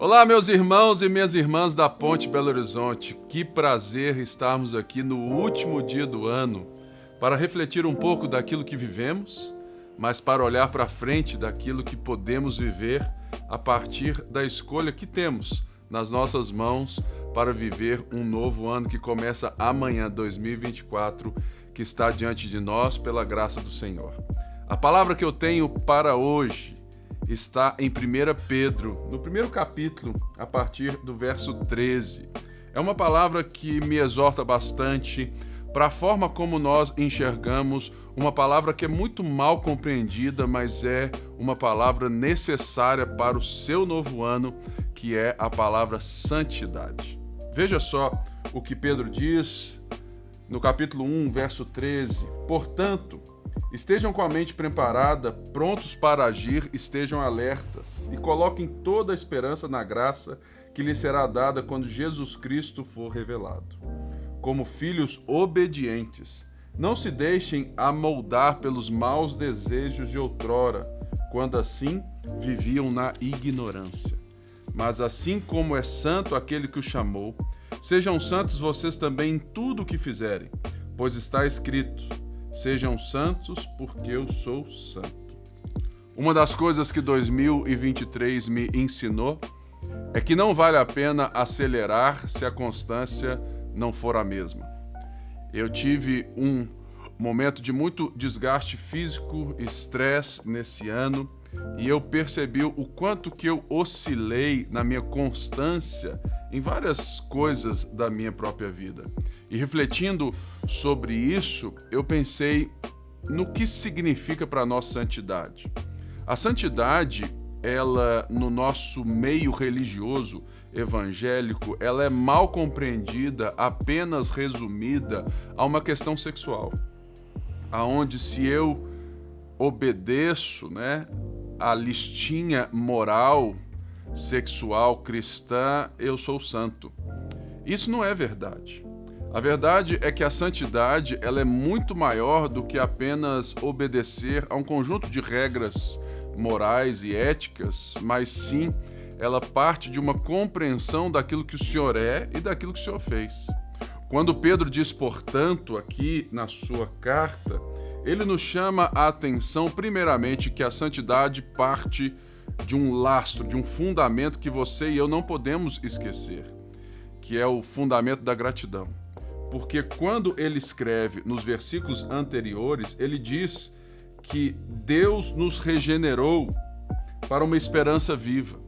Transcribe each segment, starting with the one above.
Olá, meus irmãos e minhas irmãs da Ponte Belo Horizonte. Que prazer estarmos aqui no último dia do ano para refletir um pouco daquilo que vivemos, mas para olhar para frente daquilo que podemos viver a partir da escolha que temos nas nossas mãos para viver um novo ano que começa amanhã, 2024, que está diante de nós pela graça do Senhor. A palavra que eu tenho para hoje está em 1 Pedro, no primeiro capítulo, a partir do verso 13. É uma palavra que me exorta bastante para a forma como nós enxergamos uma palavra que é muito mal compreendida, mas é uma palavra necessária para o seu novo ano, que é a palavra santidade. Veja só o que Pedro diz no capítulo 1, verso 13. Portanto, estejam com a mente preparada, prontos para agir, estejam alertas e coloquem toda a esperança na graça que lhes será dada quando Jesus Cristo for revelado. Como filhos obedientes, não se deixem amoldar pelos maus desejos de outrora, quando assim viviam na ignorância. Mas assim como é santo aquele que o chamou, sejam santos vocês também em tudo o que fizerem, pois está escrito: sejam santos, porque eu sou santo. Uma das coisas que 2023 me ensinou é que não vale a pena acelerar se a constância não for a mesma. Eu tive um momento de muito desgaste físico, estresse nesse ano, e eu percebi o quanto que eu oscilei na minha constância em várias coisas da minha própria vida. E refletindo sobre isso, eu pensei no que significa para nós santidade. A santidade, ela, no nosso meio religioso, evangélico, ela é mal compreendida, apenas resumida a uma questão sexual. Aonde se eu obedeço, a listinha moral, sexual, cristã, eu sou santo. Isso não é verdade. A verdade é que a santidade ela é muito maior do que apenas obedecer a um conjunto de regras morais e éticas, mas sim ela parte de uma compreensão daquilo que o Senhor é e daquilo que o Senhor fez. Quando Pedro diz, portanto, aqui na sua carta, ele nos chama a atenção, primeiramente, que a santidade parte de um lastro, de um fundamento que você e eu não podemos esquecer, que é o fundamento da gratidão. Porque quando ele escreve nos versículos anteriores, ele diz que Deus nos regenerou para uma esperança viva.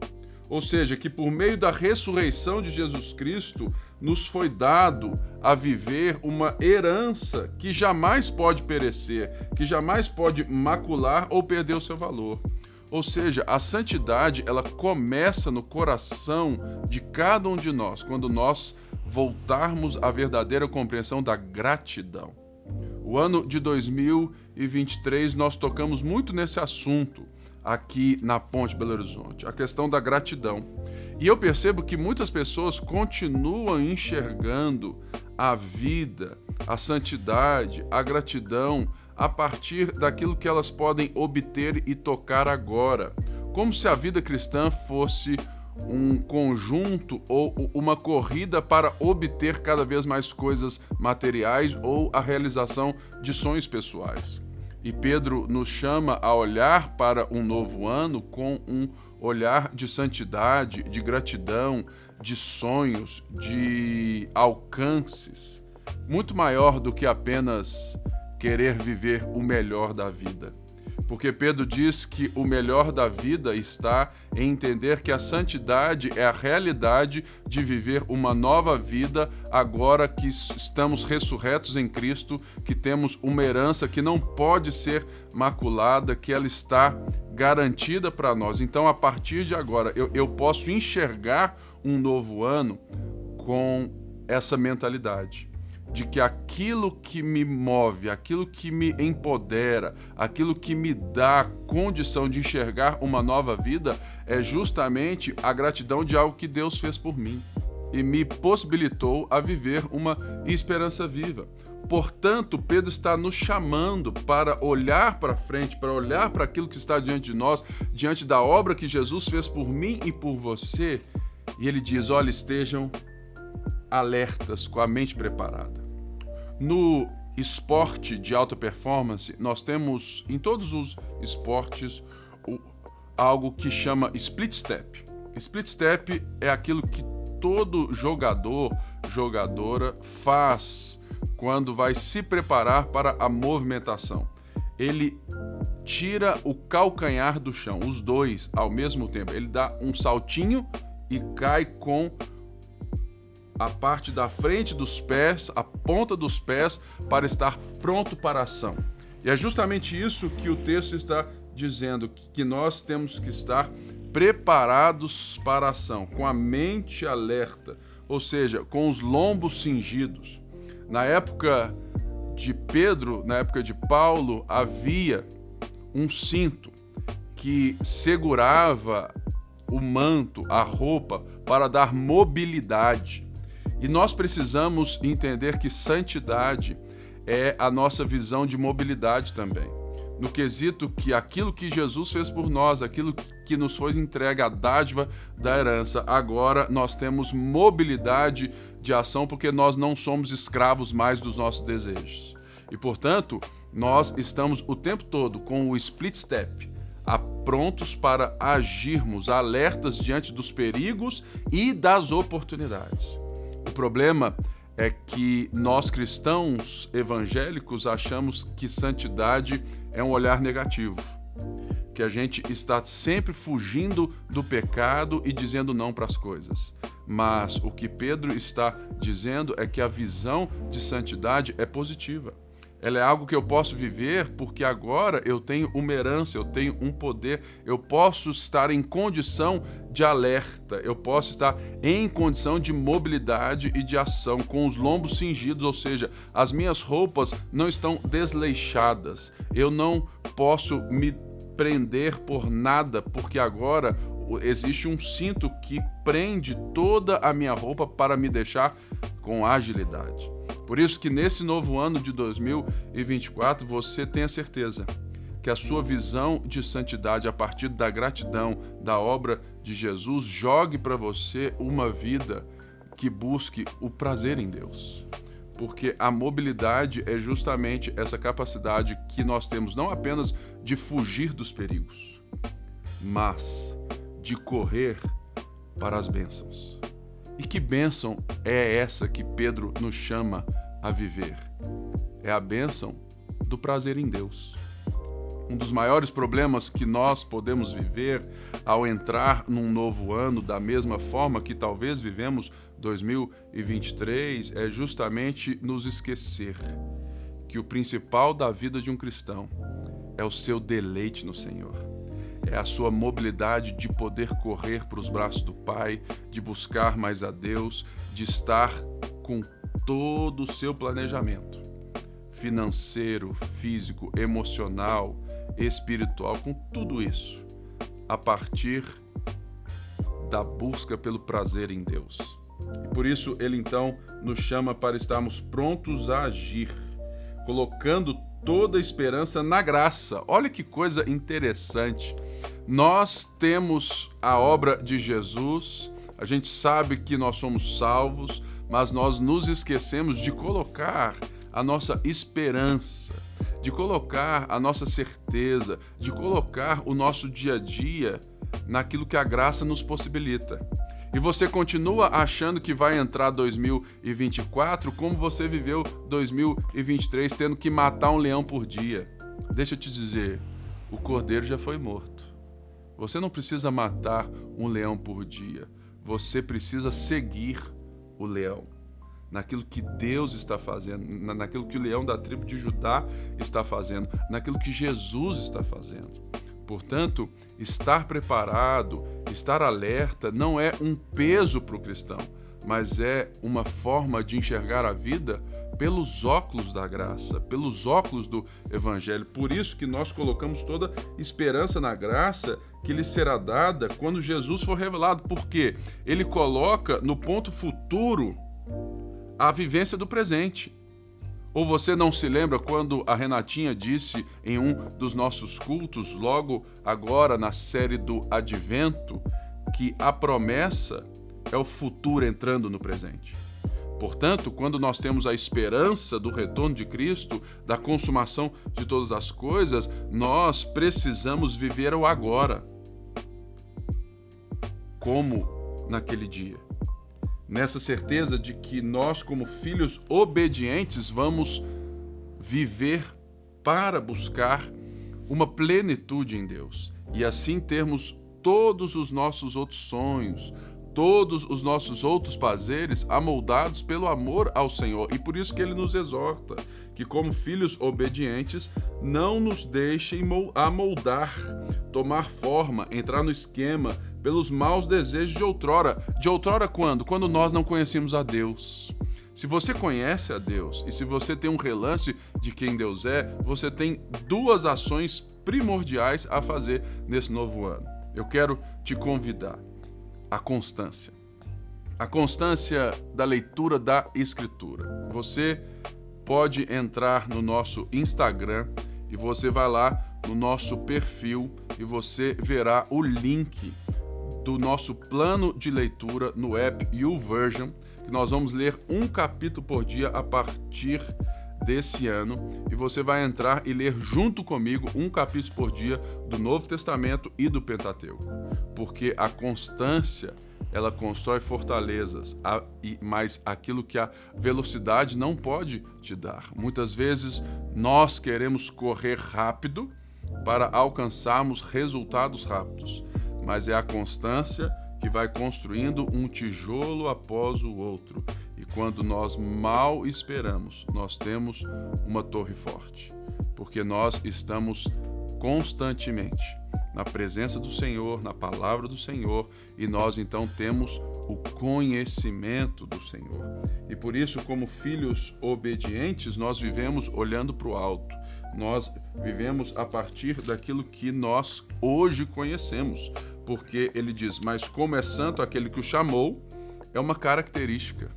Ou seja, que por meio da ressurreição de Jesus Cristo, nos foi dado a viver uma herança que jamais pode perecer, que jamais pode macular ou perder o seu valor. Ou seja, a santidade, ela começa no coração de cada um de nós, quando nós voltarmos à verdadeira compreensão da gratidão. O ano de 2023, nós tocamos muito nesse assunto aqui na Ponte Belo Horizonte, a questão da gratidão. E eu percebo que muitas pessoas continuam enxergando a vida, a santidade, a gratidão a partir daquilo que elas podem obter e tocar agora, como se a vida cristã fosse um conjunto ou uma corrida para obter cada vez mais coisas materiais ou a realização de sonhos pessoais. E Pedro nos chama a olhar para um novo ano com um olhar de santidade, de gratidão, de sonhos, de alcances, muito maior do que apenas querer viver o melhor da vida. Porque Pedro diz que o melhor da vida está em entender que a santidade é a realidade de viver uma nova vida agora que estamos ressurretos em Cristo, que temos uma herança que não pode ser maculada, que ela está garantida para nós. Então, a partir de agora, eu posso enxergar um novo ano com essa mentalidade de que aquilo que me move, aquilo que me empodera, aquilo que me dá condição de enxergar uma nova vida é justamente a gratidão de algo que Deus fez por mim e me possibilitou a viver uma esperança viva. Portanto, Pedro está nos chamando para olhar para frente, para olhar para aquilo que está diante de nós, diante da obra que Jesus fez por mim e por você, E ele diz, olha, estejam alertas, com a mente preparada. No esporte de alta performance, nós temos, em todos os esportes, algo que chama split step. Split step é aquilo que todo jogador, jogadora faz quando vai se preparar para a movimentação. Ele tira o calcanhar do chão, os dois ao mesmo tempo. Ele dá um saltinho e cai com a parte da frente dos pés, a ponta dos pés, para estar pronto para a ação. E é justamente isso que o texto está dizendo, que nós temos que estar preparados para a ação, com a mente alerta, ou seja, com os lombos cingidos. Na época de Pedro, na época de Paulo, havia um cinto que segurava o manto, a roupa, para dar mobilidade. E nós precisamos entender que santidade é a nossa visão de mobilidade também. No quesito que aquilo que Jesus fez por nós, aquilo que nos foi entregue, a dádiva da herança, agora nós temos mobilidade de ação porque nós não somos escravos mais dos nossos desejos. E, portanto, nós estamos o tempo todo com o split step, prontos para agirmos, alertas diante dos perigos e das oportunidades. O problema é que nós cristãos evangélicos achamos que santidade é um olhar negativo, que a gente está sempre fugindo do pecado e dizendo não para as coisas. Mas o que Pedro está dizendo é que a visão de santidade é positiva. Ela é algo que eu posso viver porque agora eu tenho uma herança, eu tenho um poder, eu posso estar em condição de alerta, eu posso estar em condição de mobilidade e de ação, com os lombos cingidos, ou seja, as minhas roupas não estão desleixadas, eu não posso me prender por nada, porque agora existe um cinto que prende toda a minha roupa para me deixar com agilidade. Por isso que nesse novo ano de 2024 você tenha certeza que a sua visão de santidade a partir da gratidão da obra de Jesus jogue para você uma vida que busque o prazer em Deus. Porque a mobilidade é justamente essa capacidade que nós temos não apenas de fugir dos perigos, mas de correr para as bênçãos. E que bênção é essa que Pedro nos chama a viver? É a bênção do prazer em Deus. Um dos maiores problemas que nós podemos viver ao entrar num novo ano, da mesma forma que talvez vivemos 2023, é justamente nos esquecer que o principal da vida de um cristão é o seu deleite no Senhor. É a sua mobilidade de poder correr para os braços do Pai, de buscar mais a Deus, de estar com todo o seu planejamento financeiro, físico, emocional, espiritual, com tudo isso, a partir da busca pelo prazer em Deus. E por isso ele então nos chama para estarmos prontos a agir, colocando toda a esperança na graça. Olha que coisa interessante. Nós temos a obra de Jesus, a gente sabe que nós somos salvos, mas nós nos esquecemos de colocar a nossa esperança, de colocar a nossa certeza, de colocar o nosso dia a dia naquilo que a graça nos possibilita. E você continua achando que vai entrar 2024 como você viveu 2023, tendo que matar um leão por dia. Deixa eu te dizer, o cordeiro já foi morto. Você não precisa matar um leão por dia. Você precisa seguir o leão naquilo que Deus está fazendo, naquilo que o leão da tribo de Judá está fazendo, naquilo que Jesus está fazendo. Portanto, estar preparado, estar alerta não é um peso para o cristão, mas é uma forma de enxergar a vida pelos óculos da graça, pelos óculos do Evangelho. Por isso que nós colocamos toda esperança na graça que lhe será dada quando Jesus for revelado, porque ele coloca no ponto futuro a vivência do presente. Ou você não se lembra quando a Renatinha disse em um dos nossos cultos, logo agora na série do Advento, que a promessa é o futuro entrando no presente. Portanto, quando nós temos a esperança do retorno de Cristo, da consumação de todas as coisas, nós precisamos viver o agora, como naquele dia. Nessa certeza de que nós, como filhos obedientes, vamos viver para buscar uma plenitude em Deus e assim termos todos os nossos outros sonhos, todos os nossos outros prazeres amoldados pelo amor ao Senhor. E por isso que Ele nos exorta que, como filhos obedientes, não nos deixem amoldar, tomar forma, entrar no esquema pelos maus desejos de outrora. De outrora quando? Quando nós não conhecíamos a Deus. Se você conhece a Deus e se você tem um relance de quem Deus é, você tem duas ações primordiais a fazer nesse novo ano. Eu quero te convidar à constância. A constância da leitura da Escritura. Você pode entrar no nosso Instagram e você vai lá no nosso perfil e você verá o link do nosso plano de leitura no app YouVersion, que nós vamos ler um capítulo por dia a partir desse ano, e você vai entrar e ler junto comigo um capítulo por dia do Novo Testamento e do Pentateuco, porque a constância, ela constrói fortalezas, mas aquilo que a velocidade não pode te dar. Muitas vezes nós queremos correr rápido para alcançarmos resultados rápidos, mas é a constância que vai construindo um tijolo após o outro. E quando nós mal esperamos, nós temos uma torre forte, porque nós estamos constantemente na presença do Senhor, na palavra do Senhor, e nós então temos o conhecimento do Senhor. E por isso, como filhos obedientes, nós vivemos olhando para o alto. Nós vivemos a partir daquilo que nós hoje conhecemos, porque ele diz, mas como é santo aquele que o chamou, é uma característica,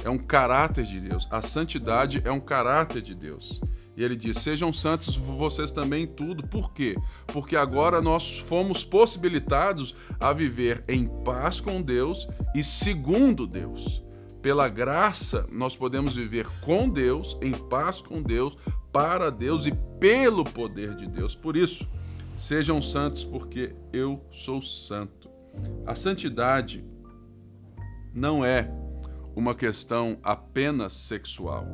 é um caráter de Deus. A santidade é um caráter de Deus. E ele diz, sejam santos vocês também em tudo. Por quê? Porque agora nós fomos possibilitados a viver em paz com Deus e segundo Deus. Pela graça, nós podemos viver com Deus, em paz com Deus, para Deus e pelo poder de Deus. Por isso, sejam santos, porque eu sou santo. A santidade não é uma questão apenas sexual.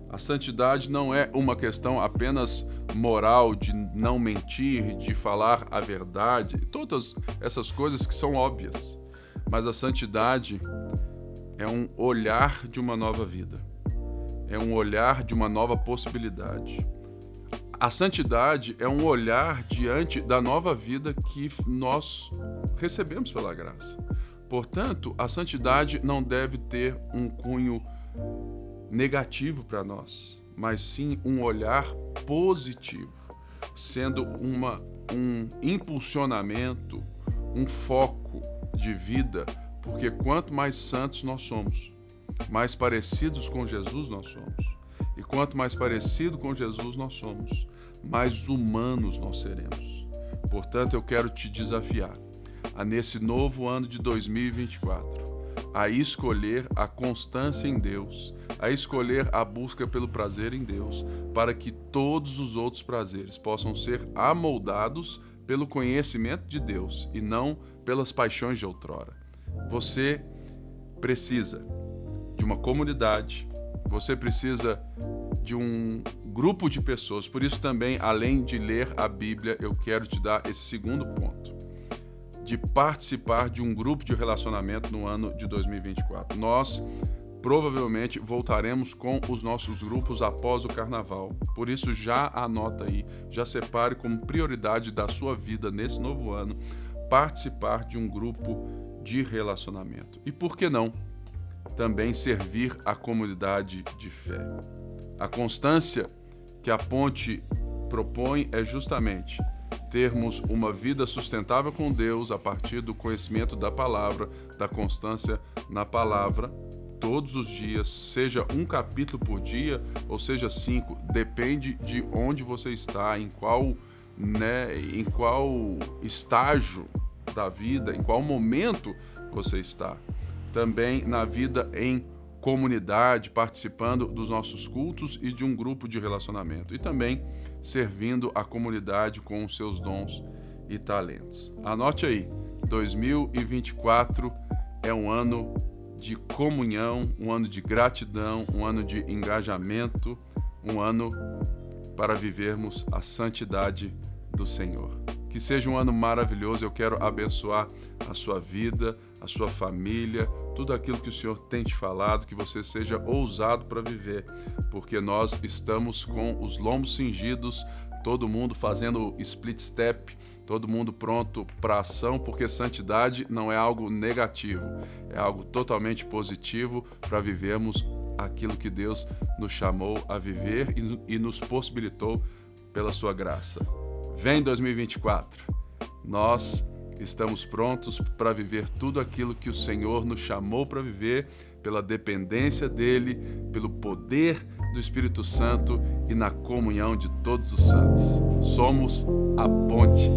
A santidade não é uma questão apenas moral, de não mentir, de falar a verdade, todas essas coisas que são óbvias. Mas a santidade é um olhar de uma nova vida, é um olhar de uma nova possibilidade. A santidade é um olhar diante da nova vida que nós recebemos pela graça. Portanto, a santidade não deve ter um cunho negativo para nós, mas sim um olhar positivo, sendo um impulsionamento, um foco de vida, porque quanto mais santos nós somos, mais parecidos com Jesus nós somos. E quanto mais parecido com Jesus nós somos, mais humanos nós seremos. Portanto, eu quero te desafiar a, nesse novo ano de 2024, a escolher a constância em Deus, a escolher a busca pelo prazer em Deus, para que todos os outros prazeres possam ser amoldados pelo conhecimento de Deus e não pelas paixões de outrora. Você precisa de uma comunidade, você precisa de um grupo de pessoas. Por isso também, além de ler a Bíblia, eu quero te dar esse segundo ponto, de participar de um grupo de relacionamento no ano de 2024. Nós provavelmente voltaremos com os nossos grupos após o Carnaval. Por isso, já anota aí, já separe como prioridade da sua vida nesse novo ano, participar de um grupo de relacionamento. E por que não também servir a comunidade de fé? A constância que a Ponte propõe é justamente termos uma vida sustentável com Deus a partir do conhecimento da palavra, da constância na palavra, todos os dias, seja um capítulo por dia ou seja 5, depende de onde você está, em qual estágio da vida, em qual momento você está. Também na vida em comunidade, participando dos nossos cultos e de um grupo de relacionamento. E também servindo a comunidade com os seus dons e talentos. Anote aí, 2024 é um ano de comunhão, um ano de gratidão, um ano de engajamento, um ano para vivermos a santidade do Senhor. Que seja um ano maravilhoso. Eu quero abençoar a sua vida, a sua família, tudo aquilo que o Senhor tem te falado, que você seja ousado para viver, porque nós estamos com os lombos cingidos, todo mundo fazendo split step, todo mundo pronto para ação, porque santidade não é algo negativo, é algo totalmente positivo para vivermos aquilo que Deus nos chamou a viver e nos possibilitou pela sua graça. Vem 2024, nós estamos prontos para viver tudo aquilo que o Senhor nos chamou para viver, pela dependência dEle, pelo poder do Espírito Santo e na comunhão de todos os santos. Somos a ponte.